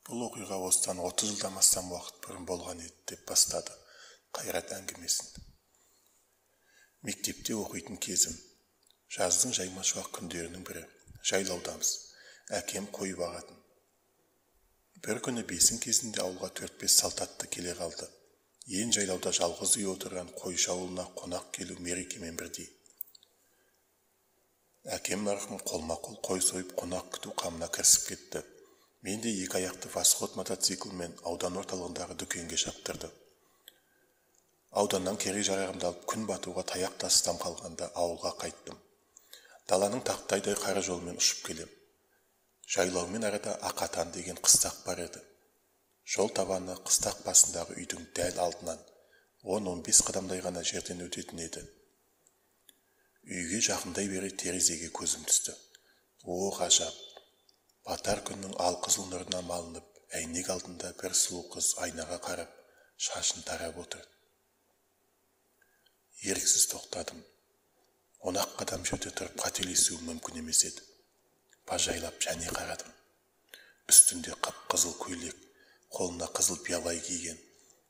Бұл оқиға осыдан 30 жылдан астам уақыт бұрын болған еді деп бастады Қайрат әңгімесін. Мектепте оқитын кезім. Жаздың жайма-шуақ күндерінің бірі. Жайлаудамыз. Әкем қой бағатын. Бір күні бесін кезінде ауылға 4-5 салт атты келе қалды. Ен жайлауда жалғыз үй отырған қойшы ауылына қонақ келу мерекемен бірдей. Әкем марқұм қолма-қол қой сойып қонақ күту қамына кірісіп кетті. Мен де 2 аяқты восход мотоциклмен аудан орталығындағы дүкенге шаптырды. Ауданнан керей жарағымды алып күн батуға таяқ тастам қалғанда ауылға қайттым. Даланың тақтайдай қара жолмен ұшып келем. Жайлаумен арада Ақатан деген қыстақ бар еді. Жол табаны қыстақ басындағы үйдің дәл алдынан 10-15 қадамдай ғана жерден өтетін еді. Үйге жақындай бере терезеге көзім түсті. О, ғажап! Батар күннің алқызыл нұрына малынып, әйнек алдында бір сұлу қыз айнаға қарап, шашын тарап отыр. Еріксіз тоқтадым. 10 қадам жерде тұрып қателесуі мүмкін емес еді. Бажайлап және қарадым. Үстінде қып-қызыл көйлек, қолына қызыл биялай киген,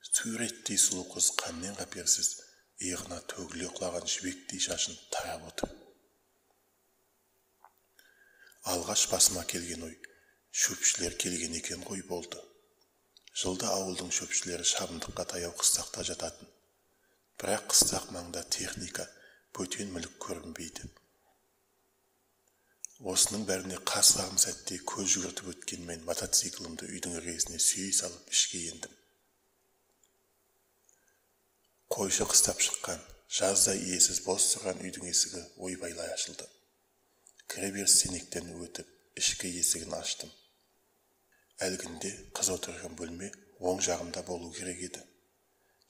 суреттей сұлу қыз қаннен қаперсіз, иығына төгіле құлаған жібектей шашын тарап отыр. Алғаш басыма келген ой, шөпшілер келген екен ғой болды. Жылда ауылдың шөпшілері шабындыққа таяу қыстақта жататын. Бірақ қыстақ маңда техника, бөтен мүлік көрінбейді. Осының бәріне қас-қағым сәтте көз жүгіртіп өткенмен мотоциклімді үйдің іргесіне сүйей салып ішке ендім. Қойшы қыстап шыққан, жазда иесіз бос тұрған үйдің есігі ойбайлай ашылды. Кіреберіс сенектен өтіп, ішкі есігін аштым. Әлгінде қыз отырған бөлме оң жағымда болу керек еді.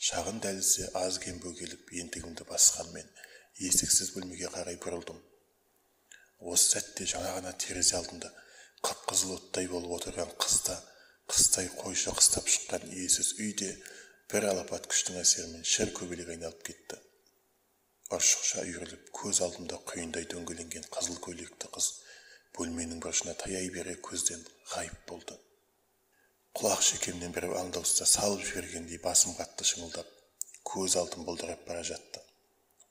Шағын дәлізде аз-кем бөгеліп, ентігімді басқанмен есіксіз бөлмеге қарай бұрылдым. Осы сәтте жаңа ғана терезе алдында қып-қызыл оттай болып отырған қыстай қойшы қыстап шыққан иесіз үйде бір алапат күштің әсерімен шыр көбелек айналып кетті. Ұршықша үйіріліп, көз алдымда құйындай дөңгеленген қызыл көйлекті қыз бөлменің бұрышына таяй бере көзден ғайып болды. Құлақ шекемнен бір аңдауызда салып жібергендей басым қатты шыңылдап, көз алдым бұлдырап бара жатты.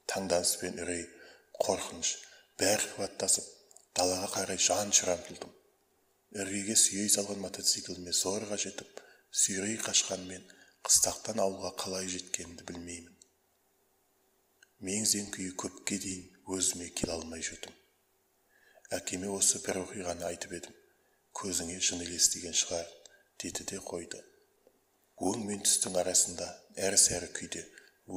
Таңданыс пен үрей, қорқыныш бәрі қуаттасып, далаға қарай жан ұмтылдым. Іргеге сүйей салған мотоцикліме зорға жетіп, сүйрей қашқанмен қыстақтан ауылға қалай жеткенімді білмеймін. Мең-зең күйі көпке дейін өзіме келе алмай жүрдім. Әкеме осы бір оқиғаны айтып едім. Көзіңе жын елестеген шығар, деді де қойды. Өң мен түстің арасында әрі-сәрі күйде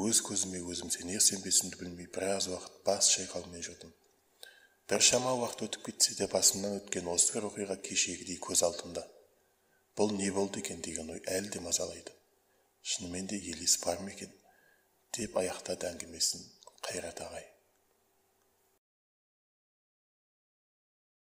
өз көзіме өзім сенер-сенбесімді білмей біраз уақыт бас шайқаумен жүрдім. Бір шама уақыт өтіп кетсе де басымнан өткен осы бір оқиға кешегідей көз алдымда. Бұл не болды екен деген ой әлде мазалайды. Шынымен де елес бар ма екен? Деп аяқтады әңгімесін Қайрат ағай.